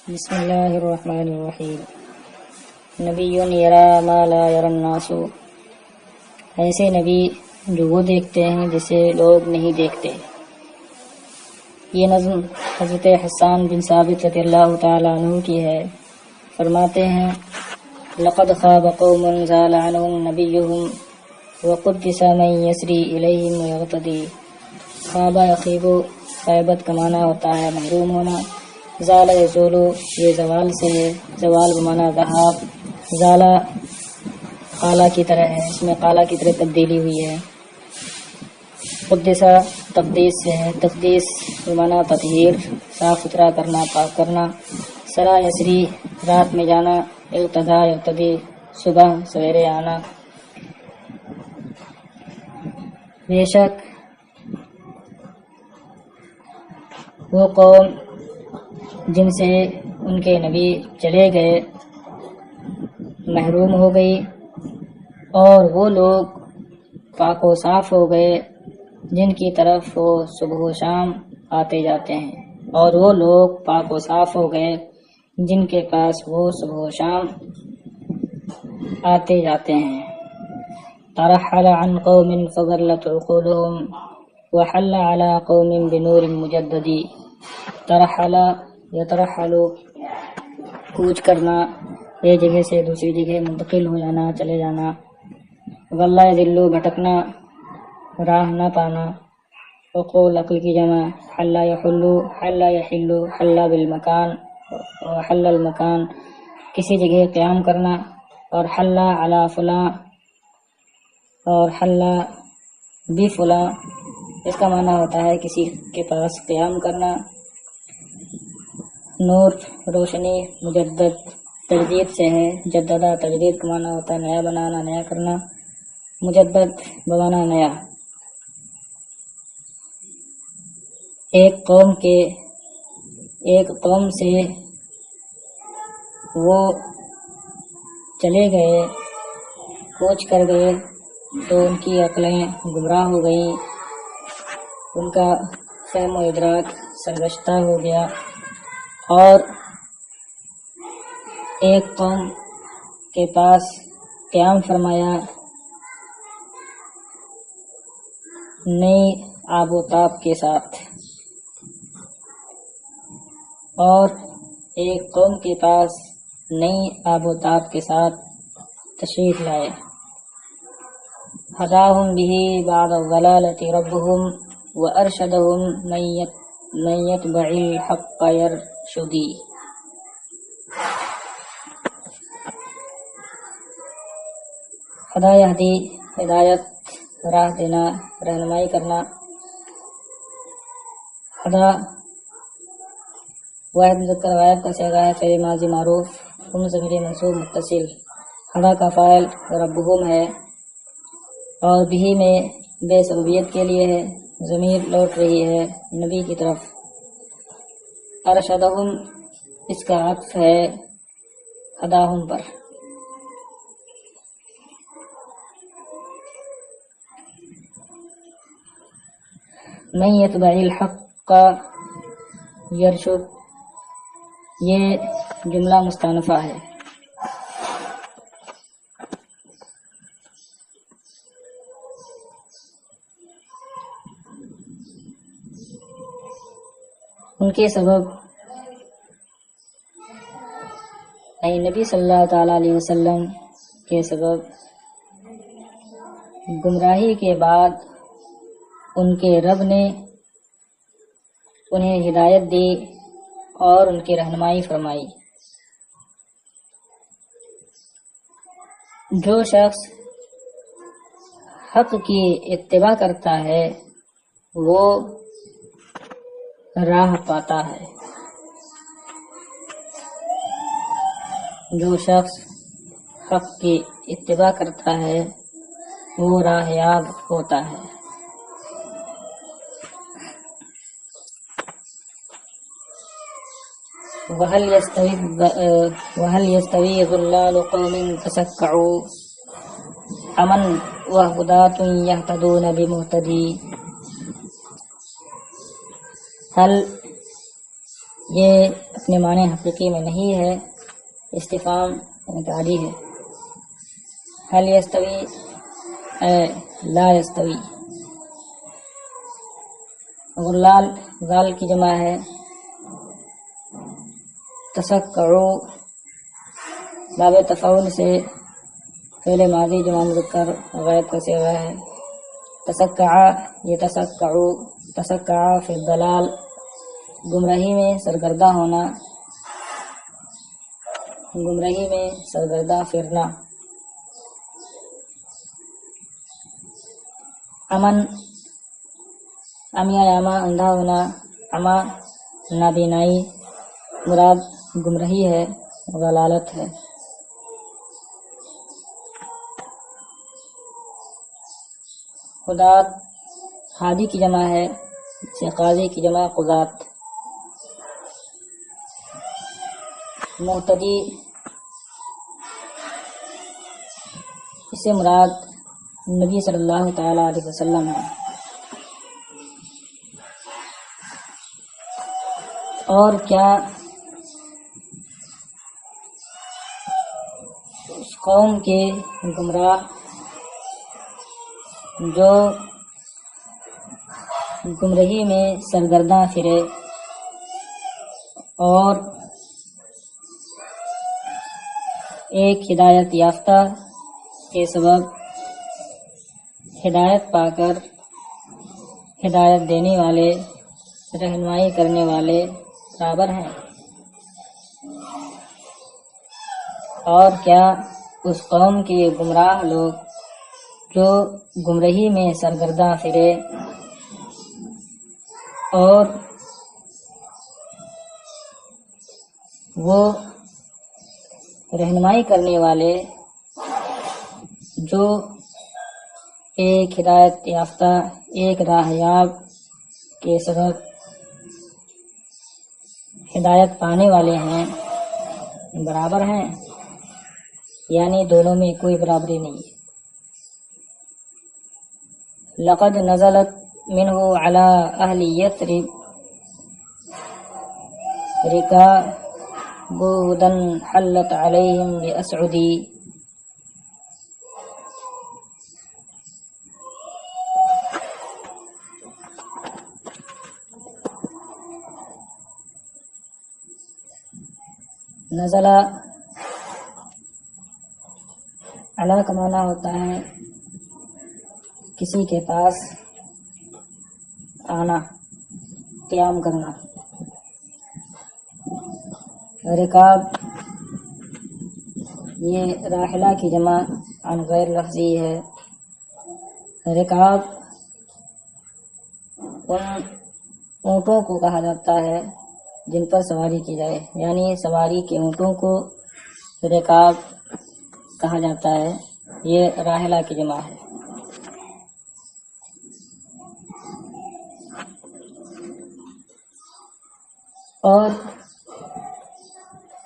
بسم اللہ الرحمن الرحیم۔ نبی یرا ما لا یرا الناس، ایسے نبی جو وہ دیکھتے ہیں جسے لوگ نہیں دیکھتے۔ یہ نظم حضرت حسان بن ثابت رضی اللہ تعالیٰ عنہ کی ہے۔ فرماتے ہیں لقد خاب قوم زال عنهم نبیہم وقدس من یسری الیہم ویغتدی۔ خواب یخیب، غیبت کا معنی ہوتا ہے محروم ہونا۔ زال یزولو، یہ زوال سے ہے، زوال بمعنی ذہاب۔ زالہ قالا کی طرح ہے، اس میں قالا کی طرح تبدیلی ہوئی ہے۔ قدسہ تقدیس سے ہے، تقدیس بمعنی تطہیر، صاف ستھرا کرنا، پاک کرنا۔ سرا یسری، رات میں جانا۔ ارتدا یرتدی، صبح سویرے آنا۔ بے شک وہ قوم جن سے ان کے نبی چلے گئے محروم ہو گئی، اور وہ لوگ پاک و صاف ہو گئے جن کی طرف وہ صبح و شام آتے جاتے ہیں، اور وہ لوگ پاک و صاف ہو گئے جن کے پاس وہ صبح و شام آتے جاتے ہیں۔ ترحل عن قوم فضلت عقولهم وحل على قوم بنور مجدد۔ ترحل یترحل، کوچ کرنا، ایک جگہ سے دوسری جگہ منتقل ہو جانا، چلے جانا۔ غلہ یذلو، بھٹکنا، راہ نہ پانا۔ عقول عقل کی جمع۔ حل یحلو، حل یحلو، حل بالمکان، وحل المکان، کسی جگہ قیام کرنا۔ اور حل علی فلاں، اور حل بفلاں، اس کا معنی ہوتا ہے کسی کے پاس قیام کرنا۔ نور روشنی، مجدد تجدید سے ہے، جددہ تجدید کا معنی ہوتا ہے نیا بنانا، نیا کرنا۔ مجدد بمعنی نیا۔ ایک قوم سے وہ چلے گئے، کوچ کر گئے، تو ان کی عقلیں گمراہ ہو گئیں، ان کا فہم و ادراک سرگشتہ ہو گیا۔ اور ایک قوم کے پاس قیام فرمایا نئی آب و تاب کے ساتھ، اور ایک قوم کے پاس نئی آب و تاب کے ساتھ تشریف لائے۔ ہداہم بہ بعد الضلالۃ ربہم وارشدہم من یتبع الحق یرشدی۔ ہدایہ دی، ہدایت، راہ دینا، رہنمائی کرنا۔ ہدا واحد مذکر غائب کا صیغہ ہے، فعل ماضی معروف، ہم ضمیر منصوب متصل۔ ہدا کا فاعل ربہم ہے، اور بھی میں بے سببیت کے لیے ہے، ضمیر لوٹ رہی ہے نبی کی طرف۔ ارشدہم، اس کا عطف ہے ہداہم پر۔ من یتبع الحق یرشد، یہ جملہ مستانفہ ہے۔ ان کے سبب نبی صلی اللہ تعالیٰ علیہ وسلم کے سبب گمراہی کے بعد ان کے رب نے انہیں ہدایت دی اور ان کی رہنمائی فرمائی۔ جو شخص حق کی اتباع کرتا ہے وہ راہ پاتا ہے، جو شخص حق کی اتباع کرتا ہے وہ راہ یاب ہوتا ہے۔ وَهَلْ يَسْتَوِي ظُلَّالُ قَوْمٍ تَسَكَّعُوا أَمَنْ وَهُدَاةٌ يَهْتَدُونَ بِمُهْتَدِي۔ حل، یہ اپنے معنی حقیقی میں نہیں ہے، استفہام انکاری ہے۔ هل یستوی اے لا یستوی۔ غلال غال کی جمع ہے، تسکعو باب تفاعل سے فعل ماضی جمع مذکر غائب کا صیغہ ہے۔ تسکع یہ تسکعو، تسکع فی الضلال گمراہی میں سرگردہ ہونا، گمراہی میں سرگردہ پھرنا۔ امن امیہ یاما اندھا ہونا، اما نابینائی، مراد گمراہی ہے، غلالت ہے۔ خدات ہادی کی جمع ہے، سے قاضی کی جمع قضات۔ مہتدی اس سے مراد نبی صلی اللہ تعالی علیہ وسلم ہے۔ اور کیا اس قوم کے گمراہ جو گمراہی میں سرگرداں پھرے اور ایک ہدایت یافتہ کے سبب ہدایت پا کر ہدایت دینے والے، رہنمائی کرنے والے برابر ہیں۔ اور کیا اس قوم کے گمراہ لوگ جو گمراہی میں سرگرداں پھرے اور وہ رہنمائی کرنے والے جو ایک ہدایت یافتہ، ایک راہیاب کے سبب ہدایت پانے والے ہیں، برابر ہیں، یعنی دونوں میں کوئی برابری نہیں ہے۔ لقد نزلت منه على اہل یثرب رکاب هدى حلت علیہم باسعدی۔ نزلہ علی کا معنی ہوتا ہے کسی کے پاس آنا، قیام کرنا۔ رکاب یہ راحلہ کی جمع عن غیر لفظی ہے۔ رکاب ان اونٹوں کو کہا جاتا ہے جن پر سواری کی جائے، یعنی سواری کے اونٹوں کو رکاب کہا جاتا ہے، یہ راحلہ کی جمع ہے۔ اور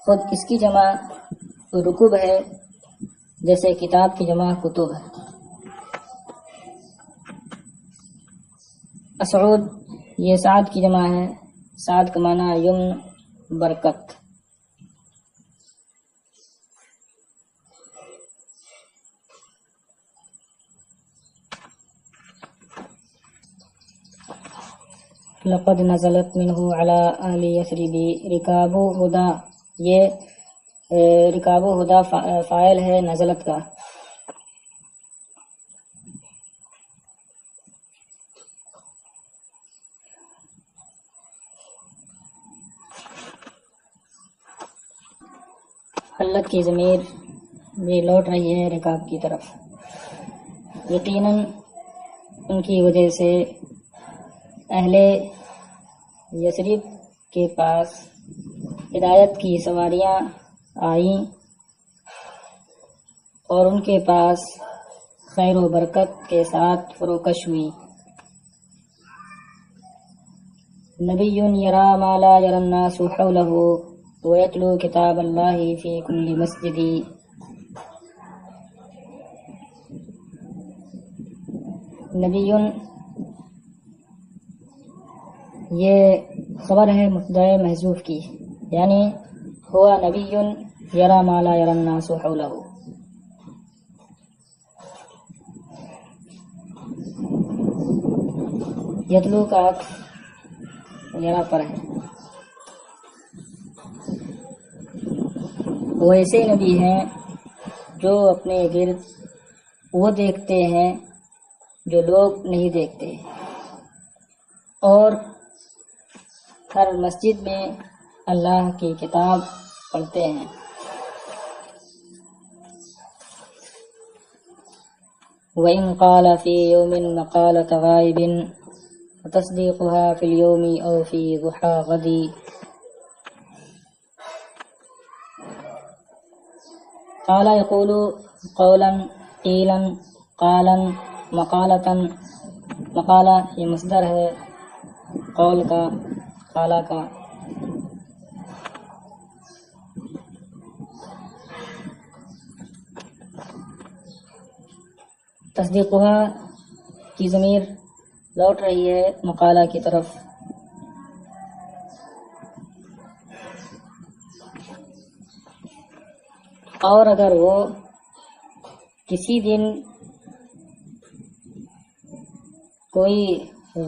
خود اس کی جمع رکوب ہے، جیسے کتاب کی جمع کتب ہے۔ اسعود یہ سعد کی جمع ہے، سعد کا معنی یمن، برکت۔ لقد نزلت منه على اہل یثرب رکاب ہدی، یہ رکاب ہدی فاعل ہے نزلت کا۔ حلت کی ضمیر بھی لوٹ رہی ہے رکاب کی طرف۔ یقیناً ان کی وجہ سے اہل یثرب کے پاس ہدایت کی سواریاں آئیں اور ان کے پاس خیر و برکت کے ساتھ فروکش ہوئی۔ نبی یرا ما لا یری الناس حولہ ویتلو کتاب اللہ فی کل مسجد۔ نبی یہ خبر ہے مبتدأ محذوف کی، یعنی ہوا نبی یرا ما لا یرا الناس حولہ. یتلو کا یرا پر ہے. وہ ایسے نبی ہیں جو اپنے گرد وہ دیکھتے ہیں جو لوگ نہیں دیکھتے، اور ہر مسجد میں اللہ کی کتاب پڑھتے ہیں. وَإِنْ قَالَ فِي يَوْمٍ مَقَالَةَ غَائِبٍ فَتَصْدِيقُهَا فِي الْيَوْمِ أَوْ فِي ضُحَى غَدٍ. قال يقول قولا قیلا قالا مقالتاً. مقالہ یہ مصدر ہے قول کا، قالا کا. تصدیقها کی ضمیر لوٹ رہی ہے مقالہ کی طرف. اور اگر وہ کسی دن کوئی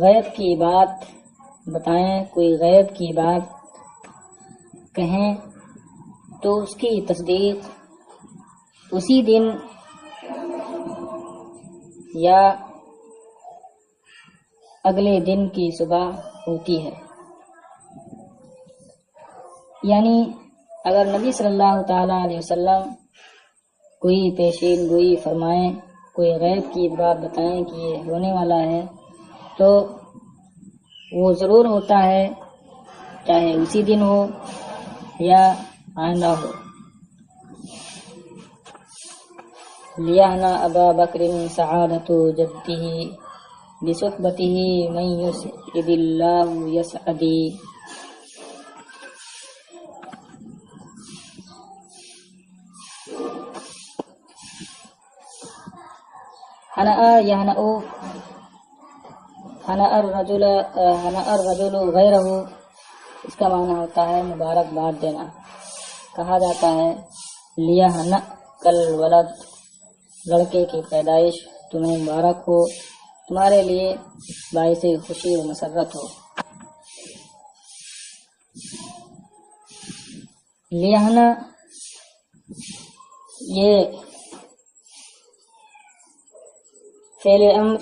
غیب کی بات بتائیں، کوئی غیب کی بات کہیں، تو اس کی تصدیق اسی دن یا اگلے دن کی صبح ہوتی ہے. یعنی اگر نبی صلی اللہ تعالیٰ علیہ وسلم کوئی پیشین گوئی فرمائیں، کوئی غیب کی بات بتائیں کہ یہ ہونے والا ہے، تو وہ ضرور ہوتا ہے، چاہے اسی دن ہو یا آئندہ ہو. لیہنا ابا بکر سعادت جدہ بصحبتہ من یسعد اللہ یسعدی. ہنأ یہنأ ہنأ الرجل غیرہ، اس کا معنی ہوتا ہے مبارکباد دینا. کہا جاتا ہے لیہنأ الولد، لڑکے کی پیدائش تمہیں مبارک ہو، تمہارے لیے باعث خوشی و مسرت ہو. لیہنا یہ فعل امر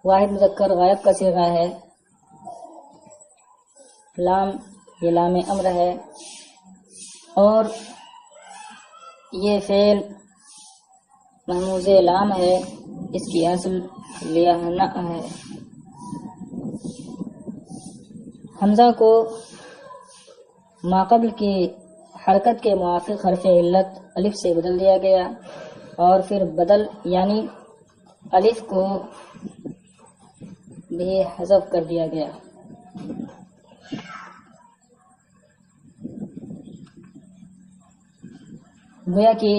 واحد مذکر غائب کا صیغہ ہے. لام یہ لام امر ہے، اور یہ فعل محموز لام ہے، اس کی اصل لیہنا ہے. حمزہ کو ماقبل کی حرکت کے موافق حرف علت الف سے بدل دیا گیا، اور پھر بدل یعنی الف کو بھی حذف کر دیا گیا. گویا کہ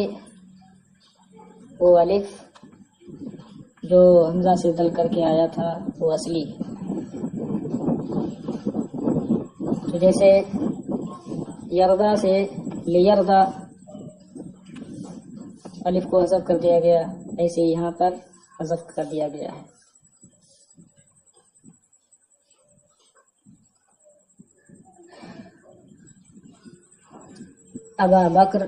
وہ الف جو حمزہ سے بدل کر کے آیا تھا وہ اصلی ہے. تو جیسے یردا سے لیردا الف کو حذف کر دیا گیا، ایسے یہاں پر حذف کر دیا گیا ہے. ابا بکر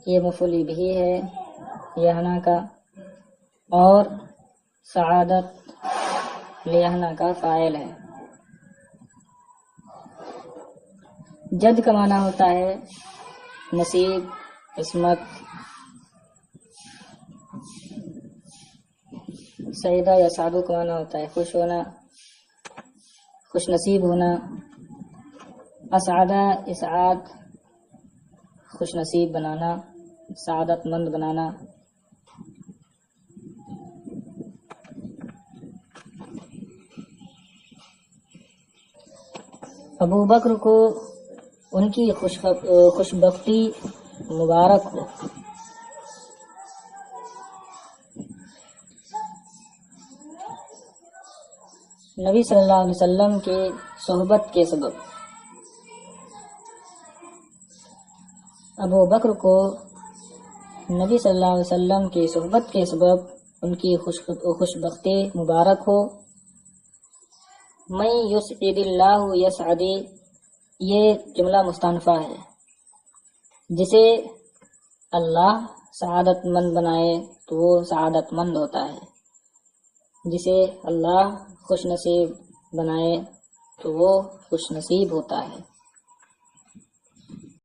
یہ مفعول بھی ہے یہنا کا، اور سعادت لیہنا کا فاعل ہے. جد کا معنی ہوتا ہے نصیب، قسمت. سعیدہ یا سعدو کا معنی ہوتا ہے خوش ہونا، خوش نصیب ہونا. اسعدہ اسعاد خوش نصیب بنانا، سعادت مند بنانا. ابو بکر کو ان کی خوش بختی مبارک ہو. نبی صلی اللہ علیہ وسلم کی صحبت کے سبب ابو بکر کو نبی صلی اللہ علیہ وسلم کی صحبت کے سبب ان کی خوشبختی مبارک ہو۔ من یسعد اللہ یسعدی، یہ جملہ مستانفہ ہے، جسے اللہ سعادت مند بنائے تو وہ سعادت مند ہوتا ہے، جسے اللہ خوش نصیب بنائے تو وہ خوش نصیب ہوتا ہے۔